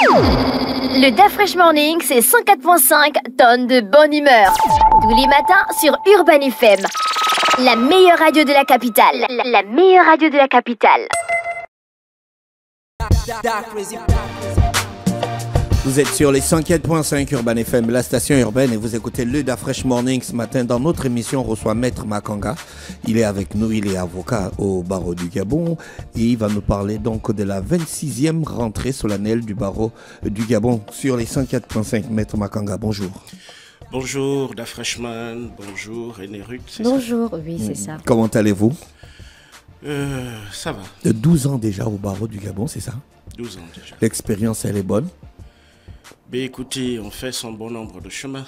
Le DaFresh Morning, c'est 104.5 tonnes de bonne humeur. Tous les matins sur Urban FM. La meilleure radio de la capitale. La meilleure radio de la capitale. Vous êtes sur les 104.5 Urban FM, la station urbaine, et vous écoutez le DaFresh Morning. Ce matin, dans notre émission, on reçoit Maître Makanga. Il est avec nous, il est avocat au barreau du Gabon et il va nous parler donc de la 26e rentrée solennelle du barreau du Gabon sur les 104.5. Maître Makanga, bonjour. Bonjour DaFreshman, bonjour Enerut. Bonjour, oui, c'est ça. Comment allez-vous? Ça va. De 12 ans déjà au barreau du Gabon, c'est ça? 12 ans déjà. L'expérience, elle est bonne? Ben écoutez, on fait son bon nombre de chemins.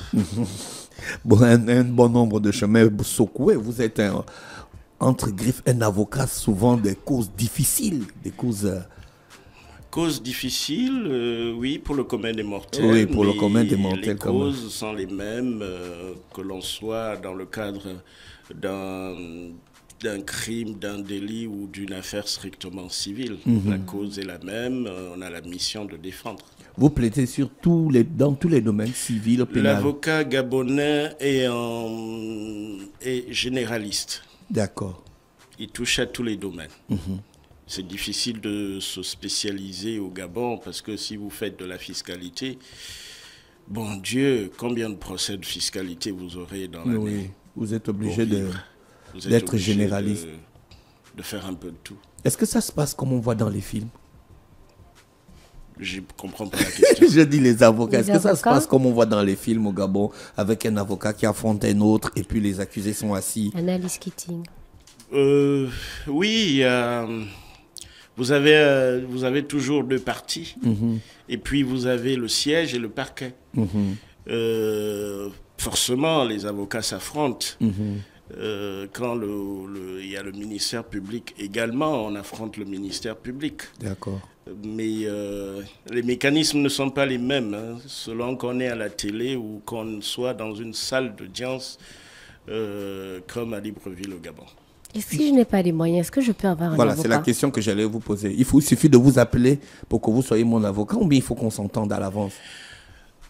Bon, un bon nombre de chemins secoués. Vous êtes entre griffes un avocat souvent des causes difficiles, des causes... Causes difficiles, oui, pour le commun des mortels. Oui, pour le commun des mortels. Les causes sont les mêmes, que l'on soit dans le cadre d'un crime, d'un délit ou d'une affaire strictement civile. La cause est la même, on a la mission de défendre. Vous plaidez dans tous les domaines civils, pénal. L'avocat gabonais est généraliste. D'accord. Il touche à tous les domaines. C'est difficile de se spécialiser au Gabon parce que si vous faites de la fiscalité, bon Dieu, combien de procès de fiscalité vous aurez dans l'année? Oui, vous êtes obligé d'être généraliste. De faire un peu de tout. Est-ce que ça se passe comme on voit dans les films? Je ne comprends pas la question. Je dis les avocats. Est-ce que ça se passe comme on voit dans les films au Gabon, avec un avocat qui affronte un autre et puis les accusés sont assis? Analyse Keating. Oui, vous avez toujours deux parties. Et puis vous avez le siège et le parquet. Forcément, les avocats s'affrontent. Quand il y a le ministère public également, on affronte le ministère public. D'accord. Mais les mécanismes ne sont pas les mêmes, selon qu'on est à la télé ou qu'on soit dans une salle d'audience comme à Libreville au Gabon. Et si je n'ai pas les moyens, est-ce que je peux avoir un avocat? Voilà, c'est la question que j'allais vous poser. Il suffit de vous appeler pour que vous soyez mon avocat ou bien il faut qu'on s'entende à l'avance?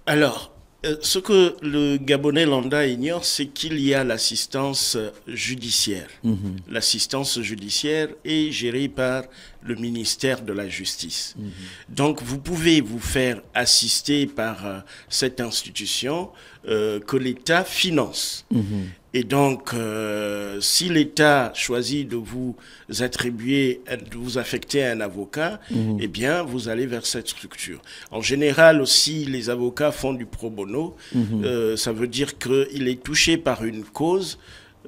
Alors, ce que le Gabonais lambda ignore, c'est qu'il y a l'assistance judiciaire. L'assistance judiciaire est gérée par le ministère de la Justice. Donc, vous pouvez vous faire assister par cette institution que l'État finance. Et donc, si l'État choisit de vous attribuer, de vous affecter un avocat, eh bien, vous allez vers cette structure. En général aussi, les avocats font du pro bono. Ça veut dire qu'il est touché par une cause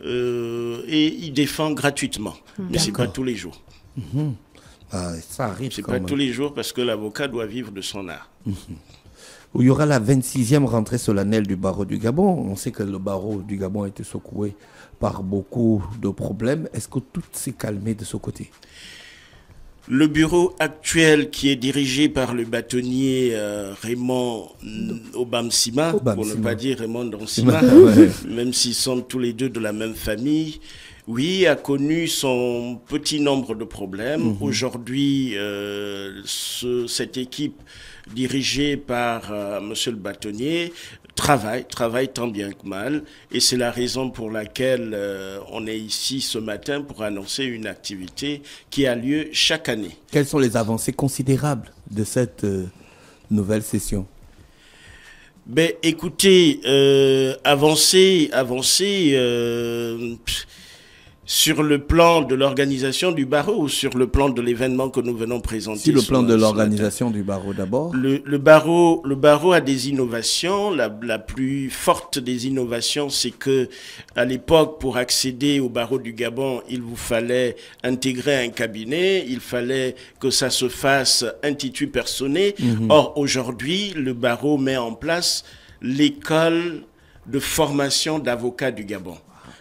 et il défend gratuitement. Mais ce n'est pas tous les jours. Ça arrive. C'est pas tous les jours parce que l'avocat doit vivre de son art. Il y aura la 26e rentrée solennelle du barreau du Gabon. On sait que le barreau du Gabon a été secoué par beaucoup de problèmes. Est-ce que tout s'est calmé de ce côté? Le bureau actuel qui est dirigé par le bâtonnier Raymond Obamsima, pour ne pas dire Raymond Donsima, même s'ils sont tous les deux de la même famille, oui, a connu son petit nombre de problèmes. Aujourd'hui, cette équipe dirigée par monsieur le bâtonnier travaille tant bien que mal. Et c'est la raison pour laquelle on est ici ce matin pour annoncer une activité qui a lieu chaque année. Quelles sont les avancées considérables de cette nouvelle session? Ben, écoutez, avancées, sur le plan de l'organisation du barreau ou sur le plan de l'événement que nous venons présenter? Sur le plan de l'organisation du barreau d'abord. Le barreau a des innovations. La plus forte des innovations, c'est que à l'époque, pour accéder au barreau du Gabon, il vous fallait intégrer un cabinet, il fallait que ça se fasse institut personné. Or, aujourd'hui, le barreau met en place l'école de formation d'avocats du Gabon.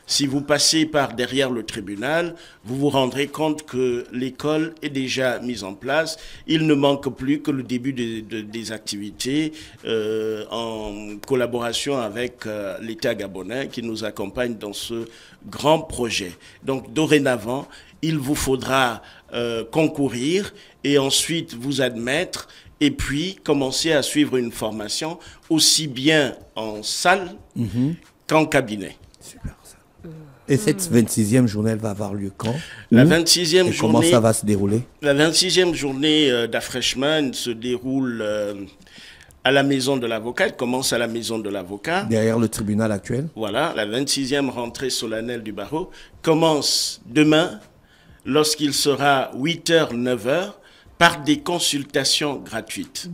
Si vous passez par derrière le tribunal, vous vous rendrez compte que l'école est déjà mise en place. Il ne manque plus que le début des activités en collaboration avec l'État gabonais qui nous accompagne dans ce grand projet. Donc dorénavant, il vous faudra concourir et ensuite vous admettre et puis commencer à suivre une formation aussi bien en salle qu'en cabinet. Super ça. Et cette 26e journée, elle va avoir lieu quand? La 26e et journée. Comment ça va se dérouler? La 26e journée d'Afreshman se déroule à la maison de l'avocat. Elle commence à la maison de l'avocat. Derrière le tribunal actuel. Voilà, la 26e rentrée solennelle du barreau commence demain, lorsqu'il sera 8h, 9h, par des consultations gratuites.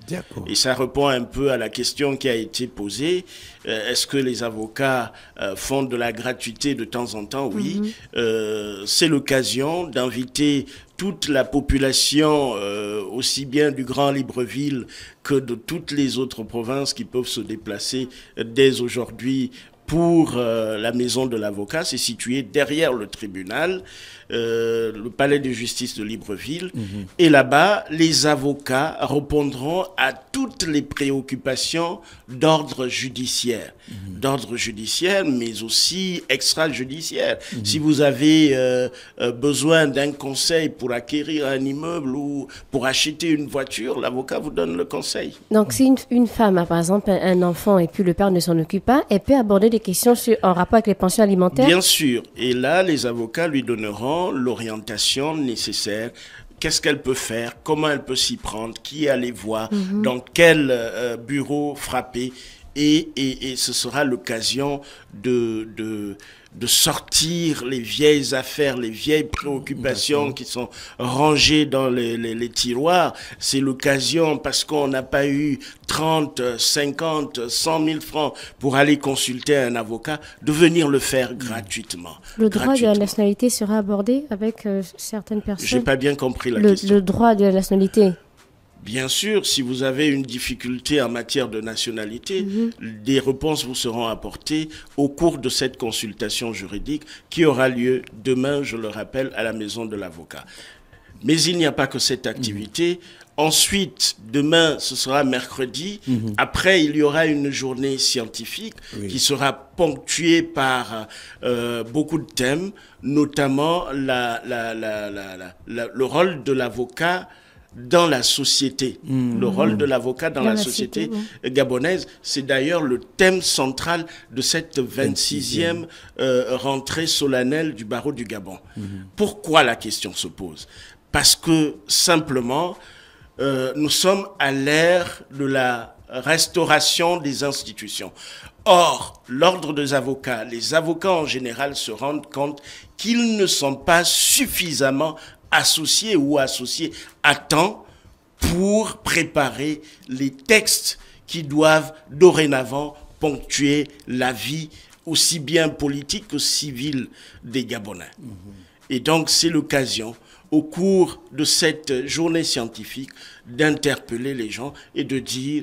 Et ça répond un peu à la question qui a été posée. Est-ce que les avocats font de la gratuité de temps en temps? Oui. C'est l'occasion d'inviter toute la population, aussi bien du Grand Libreville que de toutes les autres provinces qui peuvent se déplacer dès aujourd'hui pour la maison de l'avocat. C'est situé derrière le tribunal, le palais de justice de Libreville. Et là-bas, les avocats répondront à toutes les préoccupations d'ordre judiciaire. D'ordre judiciaire, mais aussi extrajudiciaire. Si vous avez besoin d'un conseil pour acquérir un immeuble ou pour acheter une voiture, l'avocat vous donne le conseil. Donc, si une femme a par exemple un enfant et puis le père ne s'en occupe pas, elle peut aborder des questions en rapport avec les pensions alimentaires? Bien sûr. Et là, les avocats lui donneront l'orientation nécessaire. Qu'est-ce qu'elle peut faire? Comment elle peut s'y prendre? Qui aller voir? Dans quel bureau frapper? Et ce sera l'occasion de sortir les vieilles affaires, les vieilles préoccupations qui sont rangées dans les tiroirs. C'est l'occasion, parce qu'on n'a pas eu 30, 50, 100 000 francs pour aller consulter un avocat, de venir le faire gratuitement. Le droit de la nationalité sera abordé avec certaines personnes? J'ai pas bien compris la question. Le droit de la nationalité. Bien sûr, si vous avez une difficulté en matière de nationalité, des réponses vous seront apportées au cours de cette consultation juridique qui aura lieu demain, je le rappelle, à la maison de l'avocat. Mais il n'y a pas que cette activité. Ensuite, demain, ce sera mercredi. Après, il y aura une journée scientifique qui sera ponctuée par beaucoup de thèmes, notamment le rôle de l'avocat dans la société. Le rôle de l'avocat dans la société gabonaise, c'est d'ailleurs le thème central de cette 26e rentrée solennelle du barreau du Gabon. Pourquoi la question se pose? Parce que simplement, nous sommes à l'ère de la restauration des institutions. Or, l'ordre des avocats, les avocats en général se rendent compte qu'ils ne sont pas suffisamment associés ou associés à temps pour préparer les textes qui doivent dorénavant ponctuer la vie aussi bien politique que civile des Gabonais. Et donc c'est l'occasion, au cours de cette journée scientifique, d'interpeller les gens et de dire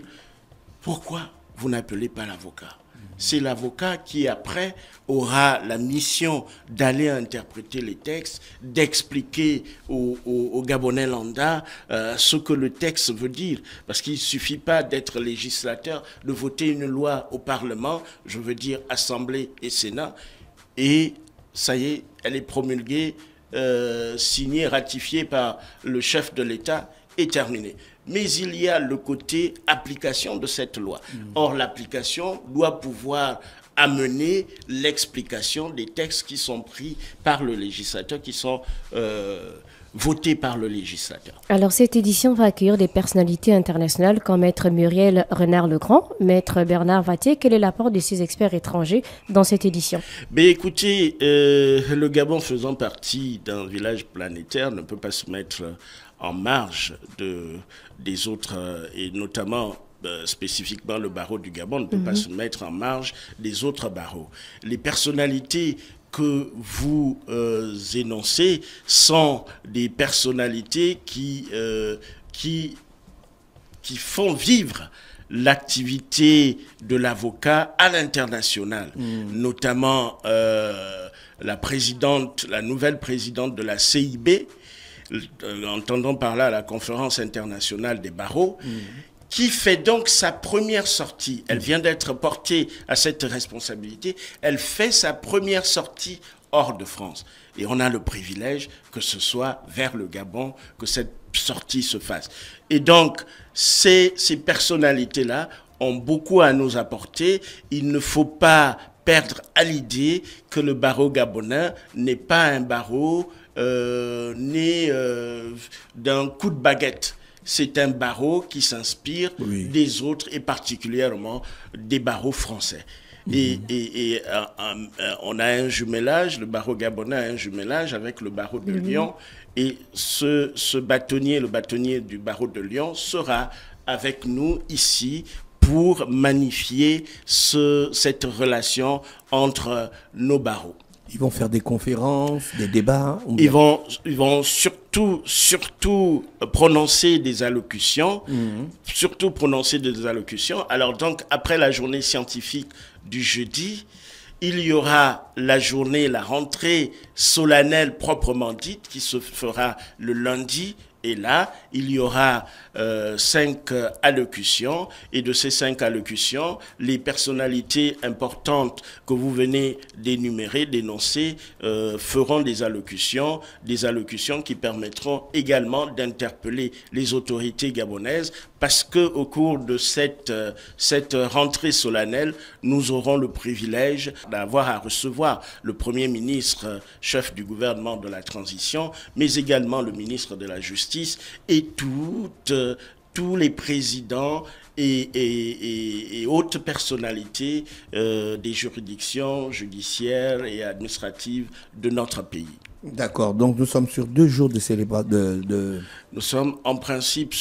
pourquoi vous n'appelez pas l'avocat? C'est l'avocat qui, après, aura la mission d'aller interpréter les textes, d'expliquer aux Gabonais lambda ce que le texte veut dire. Parce qu'il ne suffit pas d'être législateur, de voter une loi au Parlement, je veux dire Assemblée et Sénat, et ça y est, elle est promulguée, signée, ratifiée par le chef de l'État, et terminée. Mais il y a le côté application de cette loi. Or, l'application doit pouvoir amener l'explication des textes qui sont pris par le législateur, qui sont votés par le législateur. Alors, cette édition va accueillir des personnalités internationales comme Maître Muriel Renard-Legrand, Maître Bernard Vattier. Quel est l'apport de ces experts étrangers dans cette édition? Ben, écoutez, le Gabon faisant partie d'un village planétaire ne peut pas se mettre en marge des autres, et notamment spécifiquement le barreau du Gabon ne peut pas se mettre en marge des autres barreaux. Les personnalités que vous énoncez sont des personnalités qui font vivre l'activité de l'avocat à l'international, notamment la nouvelle présidente de la CIB, entendons par là la conférence internationale des barreaux, qui fait donc sa première sortie. Elle vient d'être portée à cette responsabilité. Elle fait sa première sortie hors de France. Et on a le privilège que ce soit vers le Gabon que cette sortie se fasse. Et donc, ces personnalités-là ont beaucoup à nous apporter. Il ne faut pas perdre à l'idée que le barreau gabonais n'est pas un barreau né d'un coup de baguette. C'est un barreau qui s'inspire des autres et particulièrement des barreaux français. Et on a un jumelage, le barreau gabonais a un jumelage avec le barreau de Lyon. Et ce bâtonnier, le bâtonnier du barreau de Lyon, sera avec nous ici pour magnifier cette relation entre nos barreaux. Ils vont faire des conférences, des débats. Ils vont surtout prononcer des allocutions. Surtout prononcer des allocutions. Alors donc, après la journée scientifique du jeudi, il y aura la rentrée solennelle proprement dite, qui se fera le lundi. Et là, il y aura 5 allocutions. Et de ces 5 allocutions, les personnalités importantes que vous venez d'énoncer, feront des allocutions qui permettront également d'interpeller les autorités gabonaises, parce qu'au cours de cette rentrée solennelle, nous aurons le privilège d'avoir à recevoir le Premier ministre, chef du gouvernement de la transition, mais également le ministre de la Justice, et tous les présidents et hautes personnalités des juridictions judiciaires et administratives de notre pays. D'accord, donc nous sommes sur 2 jours de célébration. Nous sommes en principe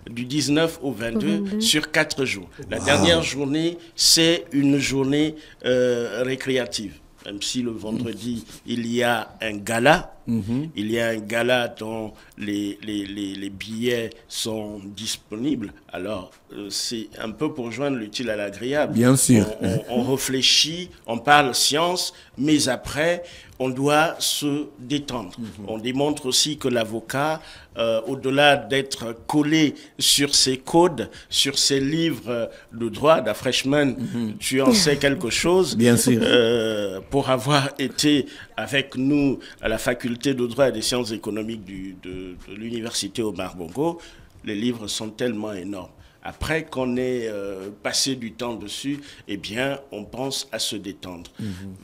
du 19 au 22, sur 4 jours. La dernière journée, c'est une journée récréative. Même si le vendredi, il y a un gala. Il y a un gala dont les billets sont disponibles. Alors, c'est un peu pour joindre l'utile à l'agréable. Bien sûr. On réfléchit, on parle science, mais après, on doit se détendre. On démontre aussi que l'avocat, au-delà d'être collé sur ses codes, sur ses livres de droit, d'Afreshman, tu en sais quelque chose. Bien sûr. Pour avoir été avec nous à la faculté de droit et des sciences économiques de l'université Omar Bongo, les livres sont tellement énormes. Après qu'on ait passé du temps dessus, eh bien, on pense à se détendre.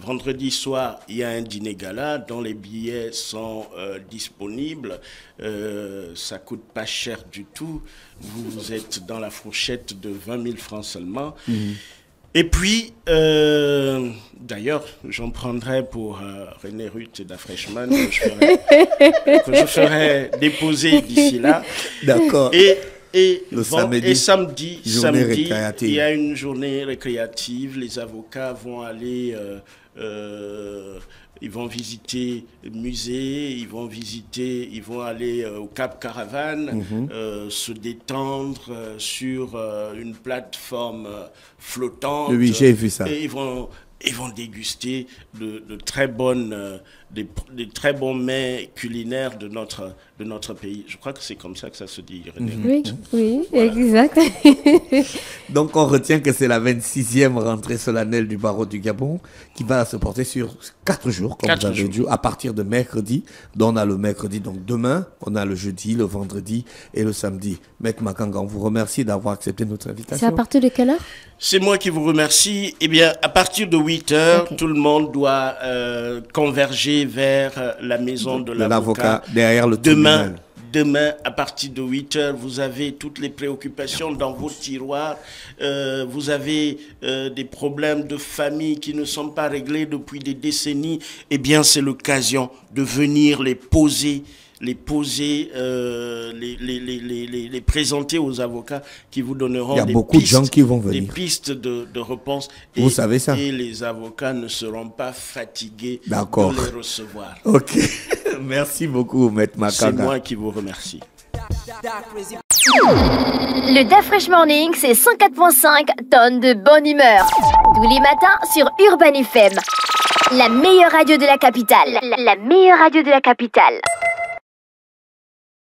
Vendredi soir, il y a un dîner gala dont les billets sont disponibles. Ça coûte pas cher du tout. Vous êtes dans la fourchette de 20 000 francs seulement. Et puis, d'ailleurs, j'en prendrai pour René Ruth d'Afreshman, que je ferai déposer d'ici là. D'accord. Et samedi, il y a une journée récréative. Les avocats vont aller, ils vont visiter le musée, ils vont aller au Cap Caravane, se détendre sur une plateforme flottante. Oui, j'ai vu ça. Et ils vont déguster de très bonnes, des très bons mets culinaires de notre pays. Je crois que c'est comme ça que ça se dit. Oui, voilà. Exact. Donc on retient que c'est la 26e rentrée solennelle du barreau du Gabon qui va se porter sur 4 jours, comme vous avez dit, à partir de mercredi. Donc on a le mercredi, donc demain, on a le jeudi, le vendredi et le samedi. Maître Makanga, on vous remercie d'avoir accepté notre invitation. C'est à partir de quelle heure? C'est moi qui vous remercie. Eh bien, à partir de 8 heures, tout le monde doit converger vers la maison de l'avocat. Derrière le tribunal. Demain, à partir de 8 heures, vous avez toutes les préoccupations dans vos tiroirs. Vous avez des problèmes de famille qui ne sont pas réglés depuis des décennies. Eh bien, c'est l'occasion de venir les poser, les présenter aux avocats qui vous donneront des pistes de réponse. Vous savez ça. Et les avocats ne seront pas fatigués de les recevoir. Ok. Merci beaucoup, Maître Makanga. C'est moi qui vous remercie. Le Da Fresh Morning, c'est 104.5 tonnes de bonne humeur. Tous les matins sur Urban FM. La meilleure radio de la capitale. La meilleure radio de la capitale.